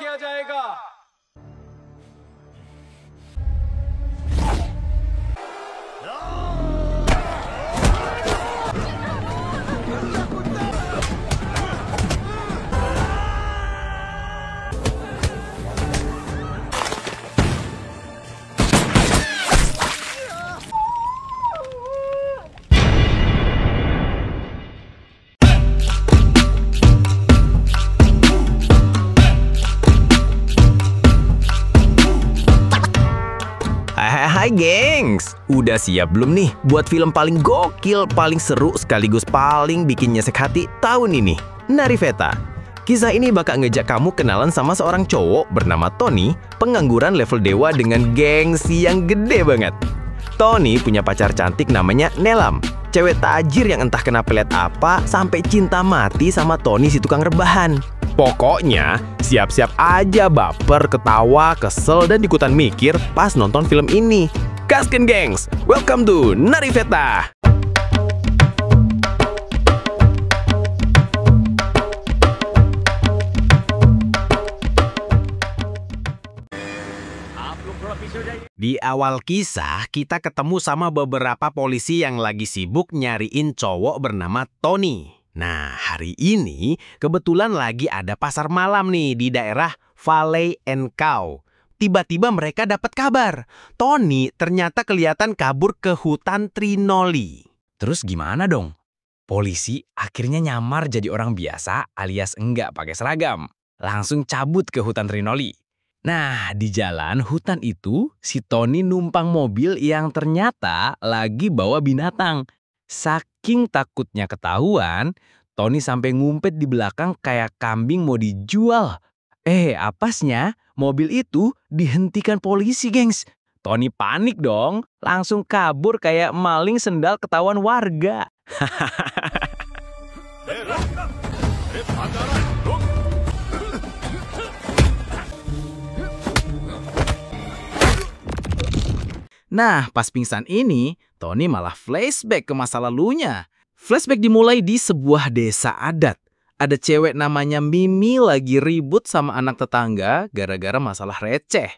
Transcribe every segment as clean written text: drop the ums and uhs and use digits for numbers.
किया जाएगा। Hai gengs, udah siap belum nih buat film paling gokil, paling seru sekaligus paling bikin nyesek hati tahun ini? Nariveta. Kisah ini bakal ngejak kamu kenalan sama seorang cowok bernama Tony, pengangguran level dewa dengan gengsi yang gede banget. Tony punya pacar cantik namanya Nelam, cewek tajir yang entah kena pelet apa sampai cinta mati sama Tony si tukang rebahan. Pokoknya, siap-siap aja baper, ketawa, kesel, dan ikutan mikir pas nonton film ini. Gasken gengs, welcome to Nariveta! Di awal kisah, kita ketemu sama beberapa polisi yang lagi sibuk nyariin cowok bernama Tony. Nah, hari ini kebetulan lagi ada pasar malam nih di daerah Valley and Cow. Tiba-tiba mereka dapat kabar, Tony ternyata kelihatan kabur ke hutan Trinoli. Terus gimana dong? Polisi akhirnya nyamar jadi orang biasa alias enggak pakai seragam. Langsung cabut ke hutan Trinoli. Nah, di jalan hutan itu, si Tony numpang mobil yang ternyata lagi bawa binatang. Saking takutnya ketahuan, Tony sampai ngumpet di belakang kayak kambing mau dijual. Apasnya, mobil itu dihentikan polisi, gengs. Tony panik dong, langsung kabur kayak maling sendal ketahuan warga. Nah, pas pingsan ini, Tony malah flashback ke masa lalunya. Flashback dimulai di sebuah desa adat. Ada cewek namanya Mimi lagi ribut sama anak tetangga gara-gara masalah receh.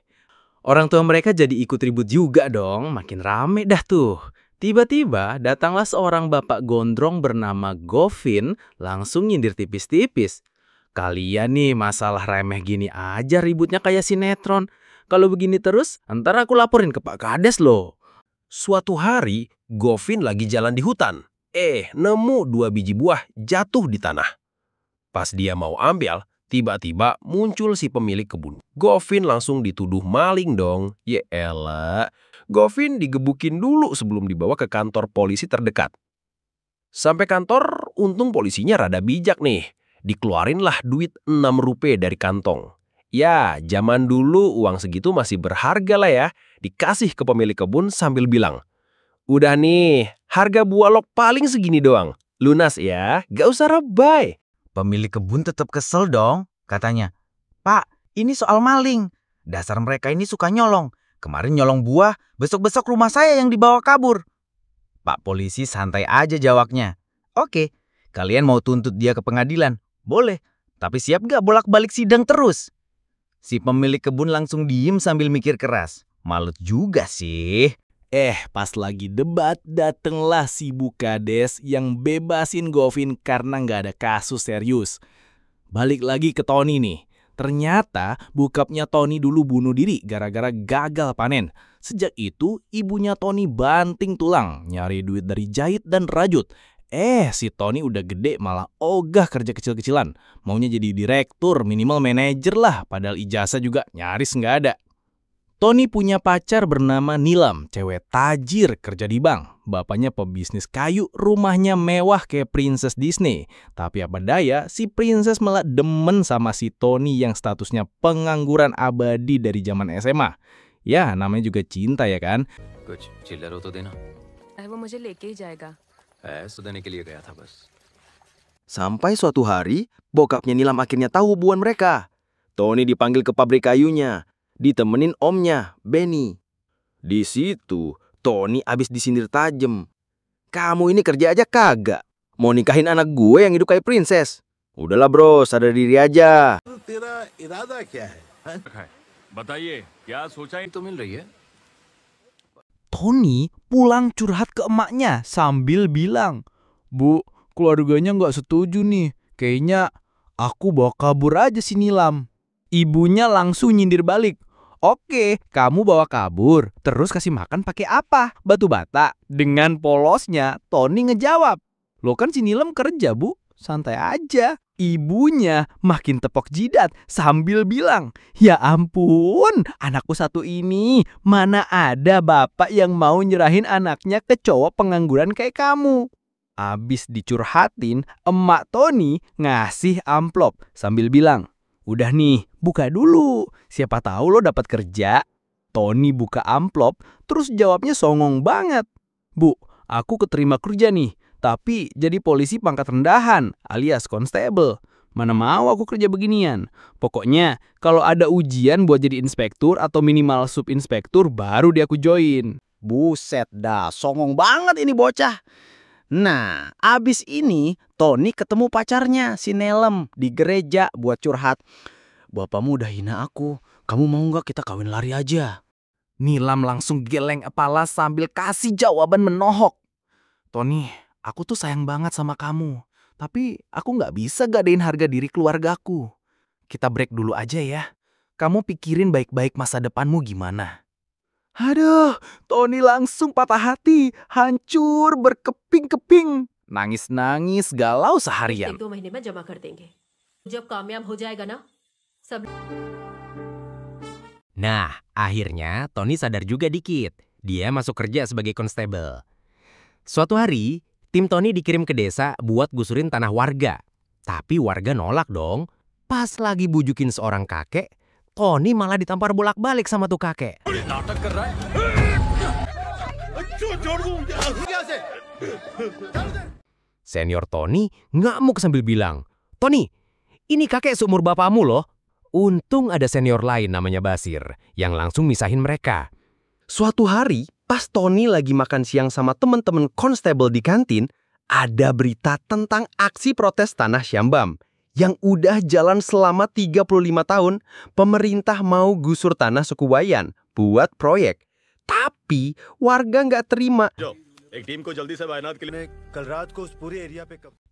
Orang tua mereka jadi ikut ribut juga dong, makin rame dah tuh. Tiba-tiba datanglah seorang bapak gondrong bernama Govin langsung nyindir tipis-tipis. Kalian nih masalah remeh gini aja ributnya kayak sinetron. Kalau begini terus, ntar aku laporin ke Pak Kades loh. Suatu hari, Govin lagi jalan di hutan. Nemu 2 biji buah jatuh di tanah. Pas dia mau ambil, tiba-tiba muncul si pemilik kebun. Govin langsung dituduh maling dong. Yeelah, Govin digebukin dulu sebelum dibawa ke kantor polisi terdekat. Sampai kantor, untung polisinya rada bijak nih. Dikeluarinlah duit 6 rupiah dari kantong. Ya, zaman dulu uang segitu masih berharga lah ya. Dikasih ke pemilik kebun sambil bilang, "Udah nih, harga buah lok paling segini doang. Lunas ya, gak usah rebay." Pemilik kebun tetap kesel dong, katanya. Pak, ini soal maling. Dasar mereka ini suka nyolong. Kemarin nyolong buah, besok-besok rumah saya yang dibawa kabur. Pak polisi santai aja jawabnya. Oke, kalian mau tuntut dia ke pengadilan? Boleh, tapi siap gak bolak-balik sidang terus? Si pemilik kebun langsung diem sambil mikir keras. Malut juga sih. Pas lagi debat, datenglah si Bu Kades yang bebasin Govin karena nggak ada kasus serius. Balik lagi ke Tony nih. Ternyata bokapnya Tony dulu bunuh diri gara-gara gagal panen. Sejak itu, ibunya Tony banting tulang, nyari duit dari jahit dan rajut. Si Tony udah gede malah ogah kerja kecil-kecilan. Maunya jadi direktur, minimal manajer lah, padahal ijazah juga nyaris nggak ada. Tony punya pacar bernama Nilam, cewek tajir kerja di bank. Bapaknya pebisnis kayu, rumahnya mewah kayak Princess Disney. Tapi apa daya, si Princess malah demen sama si Tony yang statusnya pengangguran abadi dari zaman SMA. Ya, namanya juga cinta ya kan? कुछ चिल्लर हो तो देना। वो मुझे लेके ही जाएगा। ऐसा देने के लिए गया था बस। Sampai suatu hari, bokapnya Nilam akhirnya tahu hubungan mereka. Tony dipanggil ke pabrik kayunya, ditemenin omnya, Benny. Di situ, Tony abis disindir tajam. "Kamu ini kerja aja kagak. Mau nikahin anak gue yang hidup kayak princess. Udahlah bro, sadar diri aja. बताइए क्या सोचा ही तो मिल रही है Tony pulang curhat ke emaknya sambil bilang, "Bu, keluarganya nggak setuju nih. Kayaknya aku bawa kabur aja si Nilam." Ibunya langsung nyindir balik. "Oke, kamu bawa kabur, terus kasih makan pakai apa? Batu bata?" Dengan polosnya, Tony ngejawab, "Lo kan si Nilam kerja, Bu. Santai aja." Ibunya makin tepok jidat sambil bilang, "Ya ampun, anakku satu ini, mana ada bapak yang mau nyerahin anaknya ke cowok pengangguran kayak kamu." Abis dicurhatin, emak Tony ngasih amplop sambil bilang, "Udah nih, buka dulu. Siapa tahu lo dapat kerja." Tony buka amplop, terus jawabnya songong banget. "Bu, aku keterima kerja nih. Tapi jadi polisi pangkat rendahan alias konstebel. Mana mau aku kerja beginian. Pokoknya kalau ada ujian buat jadi inspektur atau minimal subinspektur baru dia aku join." Buset dah, songong banget ini bocah. Nah, abis ini Tony ketemu pacarnya si Nelem di gereja buat curhat. "Bapakmu udah hina aku, kamu mau nggak kita kawin lari aja?" Nilam langsung geleng kepala sambil kasih jawaban menohok. "Tony, aku tuh sayang banget sama kamu, tapi aku nggak bisa gadein harga diri keluargaku. Kita break dulu aja ya. Kamu pikirin baik-baik masa depanmu gimana." Aduh, Tony langsung patah hati, hancur berkeping-keping. Nangis-nangis galau seharian. 1-2 महीने में जमा कर देंगे जब कामयाब हो जाएगा ना सब Nah, akhirnya Tony sadar juga dikit. Dia masuk kerja sebagai konstebel. Suatu hari, tim Tony dikirim ke desa buat gusurin tanah warga. Tapi warga nolak dong. Pas lagi bujukin seorang kakek, Tony malah ditampar bolak-balik sama tuh kakek. Senior Tony ngamuk sambil bilang, "Tony, ini kakek seumur bapakmu loh." Untung ada senior lain namanya Basir yang langsung misahin mereka. Suatu hari, pas Tony lagi makan siang sama teman-teman konstebel di kantin, ada berita tentang aksi protes tanah Syambam yang udah jalan selama 35 tahun. Pemerintah mau gusur tanah suku Wayan buat proyek. Tapi warga nggak terima.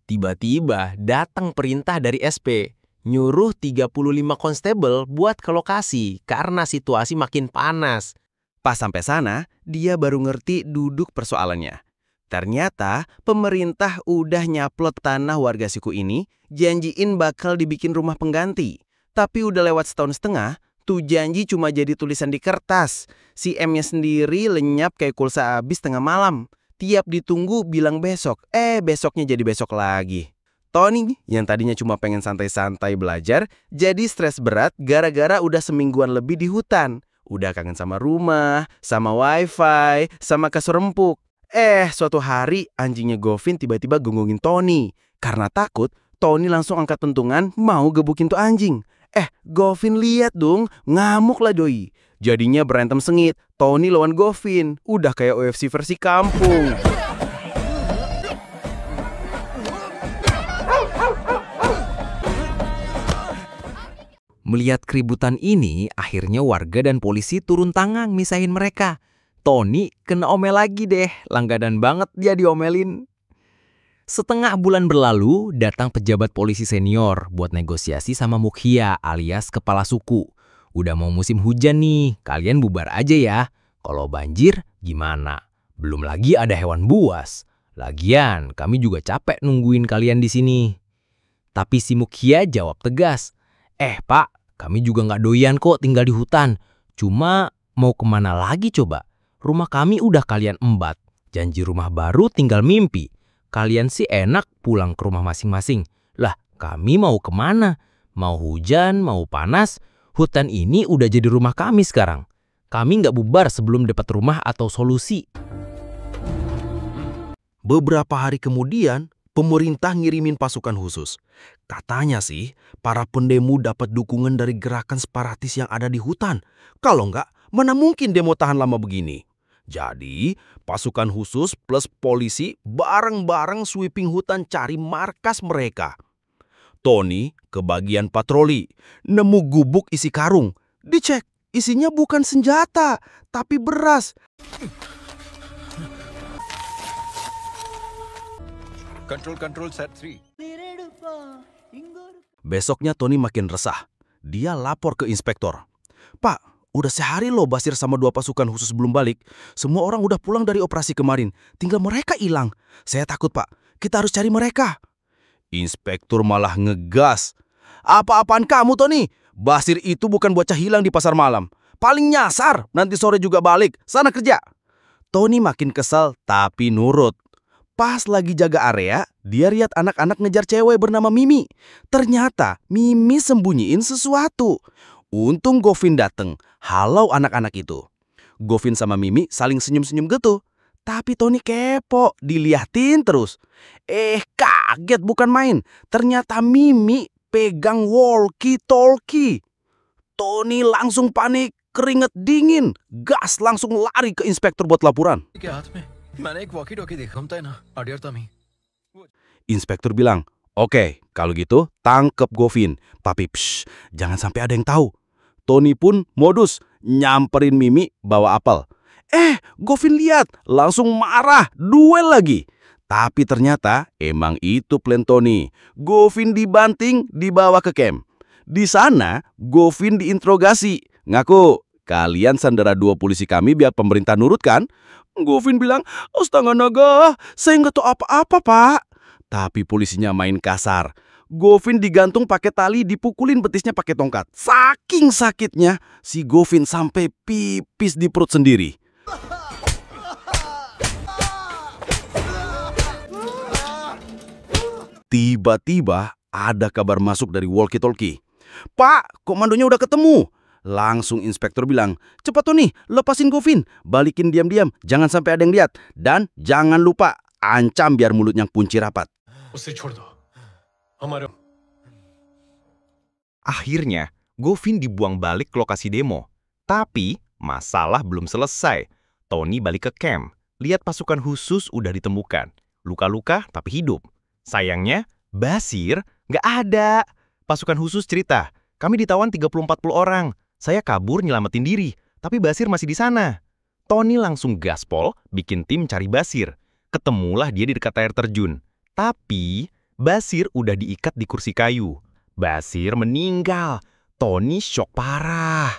Tiba-tiba datang perintah dari SP, nyuruh 35 konstebel buat ke lokasi karena situasi makin panas. Pas sampai sana, dia baru ngerti duduk persoalannya. Ternyata pemerintah udah nyaplot tanah warga suku ini, janjiin bakal dibikin rumah pengganti. Tapi udah lewat setahun setengah, tuh janji cuma jadi tulisan di kertas. Si M-nya sendiri lenyap kayak kulsa habis tengah malam. Tiap ditunggu bilang besok, besoknya jadi besok lagi. Tony yang tadinya cuma pengen santai-santai belajar, jadi stres berat gara-gara udah semingguan lebih di hutan. Udah kangen sama rumah, sama wifi, sama kasur empuk. Suatu hari anjingnya Govin tiba-tiba gonggongin Tony. Karena takut, Tony langsung angkat pentungan mau gebukin tuh anjing. Govin lihat dong, ngamuk lah doi. Jadinya berantem sengit, Tony lawan Govin. Udah kayak UFC versi kampung. Melihat keributan ini, akhirnya warga dan polisi turun tangan misahin mereka. Tony kena omel lagi deh, langganan banget dia diomelin. Setengah bulan berlalu, datang pejabat polisi senior buat negosiasi sama Mukhia alias kepala suku. Udah mau musim hujan nih, kalian bubar aja ya. Kalau banjir gimana? Belum lagi ada hewan buas. Lagian kami juga capek nungguin kalian di sini. Tapi si Mukhia jawab tegas, Pak, kami juga nggak doyan kok tinggal di hutan. Cuma mau kemana lagi coba? Rumah kami udah kalian embat. Janji rumah baru tinggal mimpi. Kalian sih enak pulang ke rumah masing-masing. Lah, kami mau kemana? Mau hujan, mau panas. Hutan ini udah jadi rumah kami sekarang. Kami nggak bubar sebelum dapat rumah atau solusi. Beberapa hari kemudian, pemerintah ngirimin pasukan khusus. Katanya sih, para pendemo dapat dukungan dari gerakan separatis yang ada di hutan. Kalau enggak, mana mungkin demo tahan lama begini? Jadi, pasukan khusus plus polisi bareng-bareng sweeping hutan cari markas mereka. Tony ke bagian patroli, nemu gubuk isi karung. Dicek, isinya bukan senjata, tapi beras. Control set 3. Besoknya Tony makin resah. Dia lapor ke inspektor. Pak, udah sehari loh Basir sama 2 pasukan khusus belum balik. Semua orang udah pulang dari operasi kemarin. Tinggal mereka hilang. Saya takut Pak, kita harus cari mereka. Inspektur malah ngegas. Apa-apaan kamu Tony? Basir itu bukan bocah hilang di pasar malam. Paling nyasar, nanti sore juga balik. Sana kerja. Tony makin kesal tapi nurut. Pas lagi jaga area, dia lihat anak-anak ngejar cewek bernama Mimi. Ternyata Mimi sembunyiin sesuatu. Untung Govin dateng, halau anak-anak itu. Govin sama Mimi saling senyum-senyum gitu. Tapi Tony kepo, diliatin terus. Kaget bukan main. Ternyata Mimi pegang walkie-talkie. Tony langsung panik, keringet dingin. Gas langsung lari ke inspektur buat laporan. Inspektur bilang, oke, kalau gitu tangkep Govin. Tapi jangan sampai ada yang tahu. Tony pun modus, nyamperin Mimi bawa apel. Govin lihat, langsung marah, duel lagi. Tapi ternyata emang itu plan Tony. Govin dibanting, dibawa ke camp. Di sana, Govin diinterogasi. Ngaku, kalian sandera 2 polisi kami biar pemerintah nurut kan? Govin bilang, astaga naga, saya nggak tahu apa-apa Pak. Tapi polisinya main kasar. Govin digantung pakai tali, dipukulin betisnya pakai tongkat. Saking sakitnya, si Govin sampai pipis di perut sendiri. Tiba-tiba ada kabar masuk dari walkie-talkie. Pak, komandonya udah ketemu. Langsung inspektur bilang, cepat Tony, lepasin Govin. Balikin diam-diam, jangan sampai ada yang lihat. Dan jangan lupa, ancam biar mulutnya kunci rapat. Akhirnya, Govin dibuang balik ke lokasi demo. Tapi, masalah belum selesai. Tony balik ke camp. Lihat pasukan khusus udah ditemukan. Luka-luka tapi hidup. Sayangnya, Basir nggak ada. Pasukan khusus cerita, kami ditawan 30-40 orang. Saya kabur nyelamatin diri, tapi Basir masih di sana. Tony langsung gaspol, bikin tim cari Basir. Ketemulah dia di dekat air terjun. Tapi, Basir udah diikat di kursi kayu. Basir meninggal. Tony shock parah.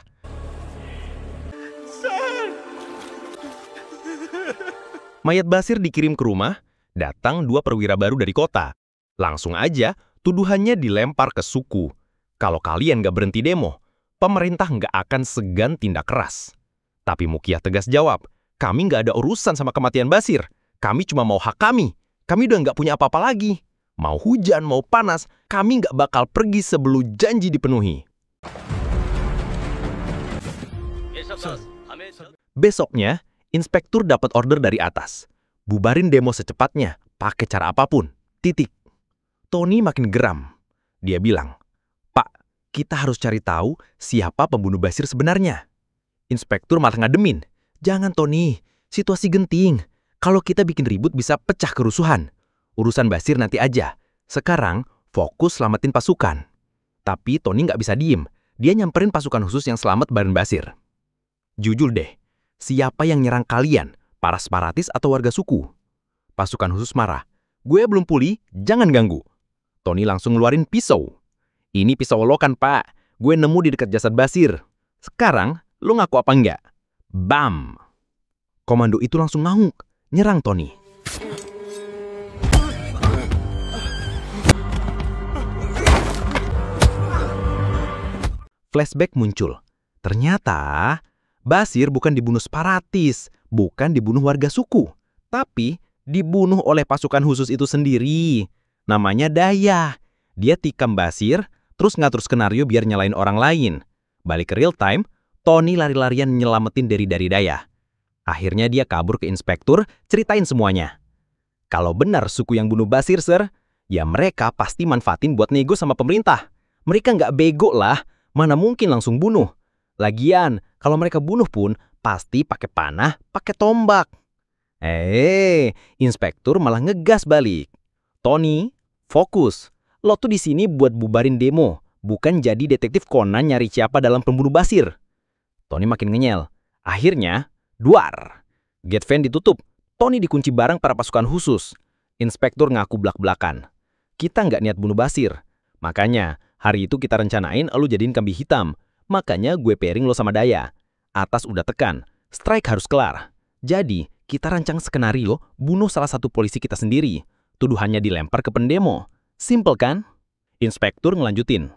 Mayat Basir dikirim ke rumah, datang 2 perwira baru dari kota. Langsung aja, tuduhannya dilempar ke suku. Kalau kalian gak berhenti demo, pemerintah nggak akan segan tindak keras. Tapi Mukia tegas jawab, kami nggak ada urusan sama kematian Basir. Kami cuma mau hak kami. Kami udah nggak punya apa-apa lagi. Mau hujan, mau panas, kami nggak bakal pergi sebelum janji dipenuhi. Besoknya, inspektur dapat order dari atas. Bubarin demo secepatnya, pakai cara apapun. Titik. Tony makin geram. Dia bilang, kita harus cari tahu siapa pembunuh Basir sebenarnya. Inspektur malah ngademin. Jangan Tony, situasi genting. Kalau kita bikin ribut bisa pecah kerusuhan. Urusan Basir nanti aja. Sekarang fokus selamatin pasukan. Tapi Tony nggak bisa diem. Dia nyamperin pasukan khusus yang selamat bareng Basir. Jujur deh, siapa yang nyerang kalian? Para separatis atau warga suku? Pasukan khusus marah. Gue belum pulih, jangan ganggu. Tony langsung ngeluarin pisau. Ini pisau lo kan, Pak? Gue nemu di dekat jasad Basir. Sekarang, lo ngaku apa enggak? Bam! Komando itu langsung ngamuk, nyerang Tony. Flashback muncul. Ternyata, Basir bukan dibunuh separatis, bukan dibunuh warga suku, tapi dibunuh oleh pasukan khusus itu sendiri. Namanya Daya. Dia tikam Basir, terus ngatur skenario biar nyalain orang lain. Balik ke real time, Tony lari-larian nyelamatin dari Daya. Akhirnya dia kabur ke inspektur, ceritain semuanya. Kalau benar suku yang bunuh Basir, Sir, ya mereka pasti manfaatin buat nego sama pemerintah. Mereka nggak bego lah, mana mungkin langsung bunuh. Lagian, kalau mereka bunuh pun pasti pakai panah, pakai tombak. Inspektur malah ngegas balik. Tony, fokus. Lo tuh di sini buat bubarin demo, bukan jadi detektif Conan nyari siapa dalam pembunuh Basir. Tony makin ngenyel. Akhirnya, duar. Gate van ditutup. Tony dikunci bareng para pasukan khusus. Inspektur ngaku belak-belakan. Kita nggak niat bunuh Basir. Makanya, hari itu kita rencanain lo jadiin kambing hitam. Makanya gue pairing lo sama Daya. Atas udah tekan. Strike harus kelar. Jadi, kita rancang skenario bunuh salah satu polisi kita sendiri. Tuduhannya dilempar ke pendemo. Simple kan? Inspektur ngelanjutin.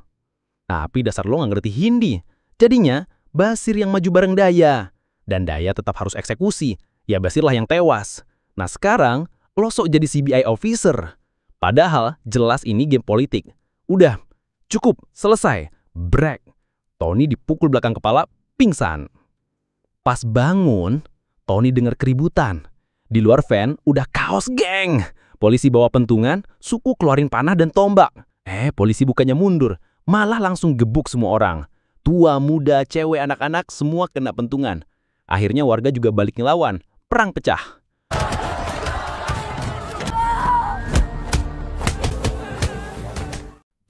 Tapi dasar lo nggak ngerti Hindi. Jadinya, Basir yang maju bareng Daya. Dan Daya tetap harus eksekusi. Ya Basir lah yang tewas. Nah sekarang, lo sok jadi CBI officer. Padahal, jelas ini game politik. Udah, cukup, selesai. Break. Tony dipukul belakang kepala, pingsan. Pas bangun, Tony dengar keributan. Di luar van, udah kaos geng. Polisi bawa pentungan, suku keluarin panah dan tombak. Polisi bukannya mundur, malah langsung gebuk semua orang. Tua, muda, cewek, anak-anak, semua kena pentungan. Akhirnya warga juga balik ngelawan. Perang pecah.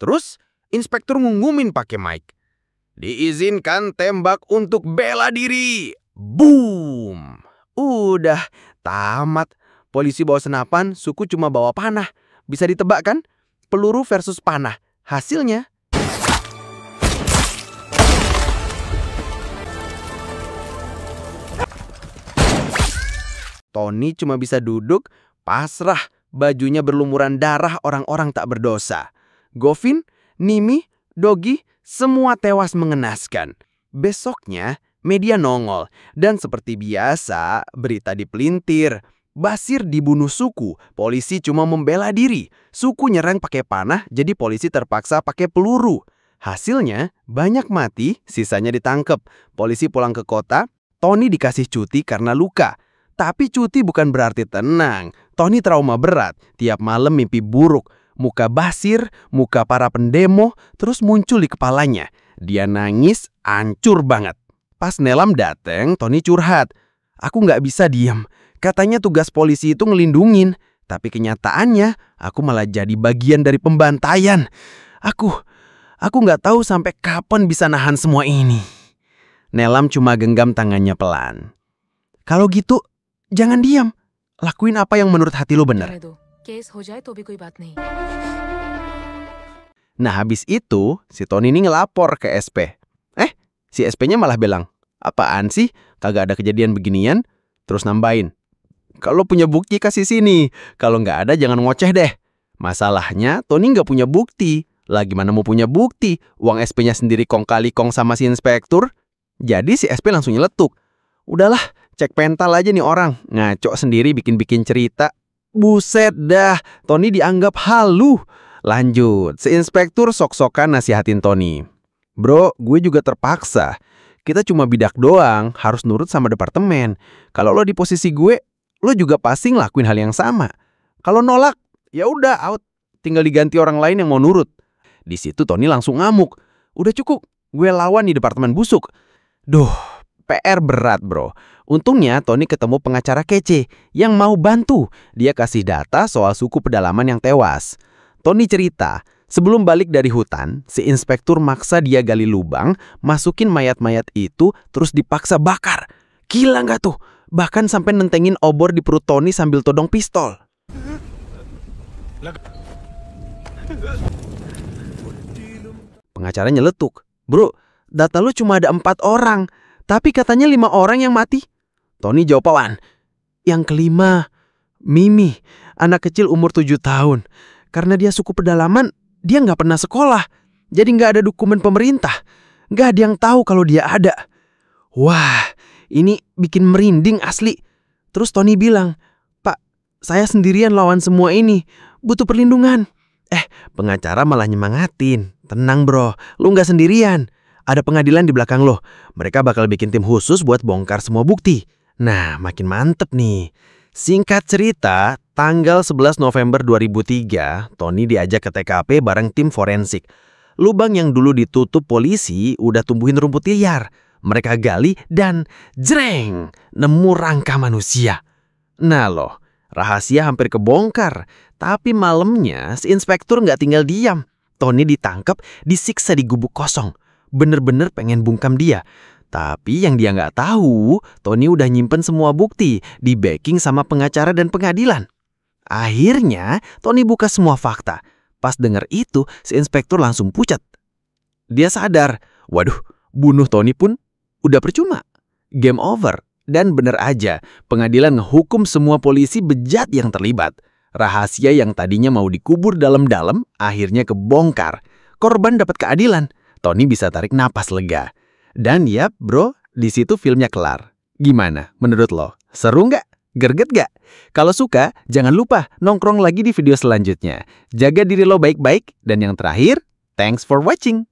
Terus, inspektur ngumumin pakai mic. Diizinkan tembak untuk bela diri. Boom! Udah, tamat. Polisi bawa senapan, suku cuma bawa panah. Bisa ditebak kan? Peluru versus panah. Hasilnya Tony cuma bisa duduk, pasrah, bajunya berlumuran darah orang-orang tak berdosa. Govin, Nimi, Dogi, semua tewas mengenaskan. Besoknya, media nongol. Dan seperti biasa, berita dipelintir. Basir dibunuh suku, polisi cuma membela diri. Suku nyerang pakai panah, jadi polisi terpaksa pakai peluru. Hasilnya, banyak mati, sisanya ditangkep. Polisi pulang ke kota, Tony dikasih cuti karena luka. Tapi cuti bukan berarti tenang. Tony trauma berat, tiap malam mimpi buruk. Muka Basir, muka para pendemo, terus muncul di kepalanya. Dia nangis, hancur banget. Pas Nelam dateng, Tony curhat. Aku nggak bisa diam. Katanya tugas polisi itu ngelindungin. Tapi kenyataannya, aku malah jadi bagian dari pembantaian. Aku nggak tahu sampai kapan bisa nahan semua ini. Nelam cuma genggam tangannya pelan. Kalau gitu, jangan diam. Lakuin apa yang menurut hati lo benar. Nah habis itu, si Tony ini ngelapor ke SP. Si SP-nya malah bilang, apaan sih? Kagak ada kejadian beginian. Terus nambahin, kalau punya bukti kasih sini. Kalau nggak ada jangan ngoceh deh. Masalahnya Tony nggak punya bukti. Lagi mana mau punya bukti? Uang SP-nya sendiri kong kali kong sama si inspektur. Jadi si SP langsung nyeletuk. Udahlah, cek pental aja nih orang. Ngaco sendiri bikin-bikin cerita. Buset dah, Tony dianggap halu. Lanjut, si inspektur sok-sokan nasihatin Tony. Bro, gue juga terpaksa. Kita cuma bidak doang, harus nurut sama departemen. Kalau lo di posisi gue, lo juga pasti ngelakuin hal yang sama. Kalau nolak, ya udah out. Tinggal diganti orang lain yang mau nurut. Di situ Tony langsung ngamuk. Udah cukup, gue lawan di departemen busuk. Duh, PR berat bro. Untungnya Tony ketemu pengacara kece yang mau bantu. Dia kasih data soal suku pedalaman yang tewas. Tony cerita, sebelum balik dari hutan, si inspektur maksa dia gali lubang, masukin mayat-mayat itu, terus dipaksa bakar. Gila nggak tuh? Bahkan sampai nentengin obor di perut Tony sambil todong pistol. Pengacara nyeletuk. Bro, data lu cuma ada 4 orang, tapi katanya 5 orang yang mati. Tony jawab pawan. Yang kelima, Mimi, anak kecil umur 7 tahun. Karena dia suku pedalaman, dia nggak pernah sekolah. Jadi nggak ada dokumen pemerintah. Nggak ada yang tahu kalau dia ada. Wah, ini bikin merinding asli. Terus Tony bilang, Pak, saya sendirian lawan semua ini. Butuh perlindungan. Pengacara malah nyemangatin. Tenang bro, lu nggak sendirian. Ada pengadilan di belakang lo. Mereka bakal bikin tim khusus buat bongkar semua bukti. Nah, makin mantep nih. Singkat cerita, tanggal 11 November 2003, Tony diajak ke TKP bareng tim forensik. Lubang yang dulu ditutup polisi udah tumbuhin rumput liar. Mereka gali dan jreng, nemu rangka manusia. Nah loh, Rahasia hampir kebongkar. Tapi malamnya si inspektur nggak tinggal diam. Tony ditangkap, disiksa di gubuk kosong. Bener-bener pengen bungkam dia. Tapi yang dia nggak tahu, Tony udah nyimpen semua bukti, di backing sama pengacara dan pengadilan. Akhirnya, Tony buka semua fakta. Pas denger itu, si inspektur langsung pucat. Dia sadar, waduh, bunuh Tony pun udah percuma. Game over. Dan bener aja, pengadilan ngehukum semua polisi bejat yang terlibat. Rahasia yang tadinya mau dikubur dalam-dalam, akhirnya kebongkar. Korban dapat keadilan. Tony bisa tarik napas lega. Dan yap bro, di situ filmnya kelar. Gimana menurut lo? Seru nggak? Gerget nggak? Kalau suka, jangan lupa nongkrong lagi di video selanjutnya. Jaga diri lo baik-baik. Dan yang terakhir, thanks for watching.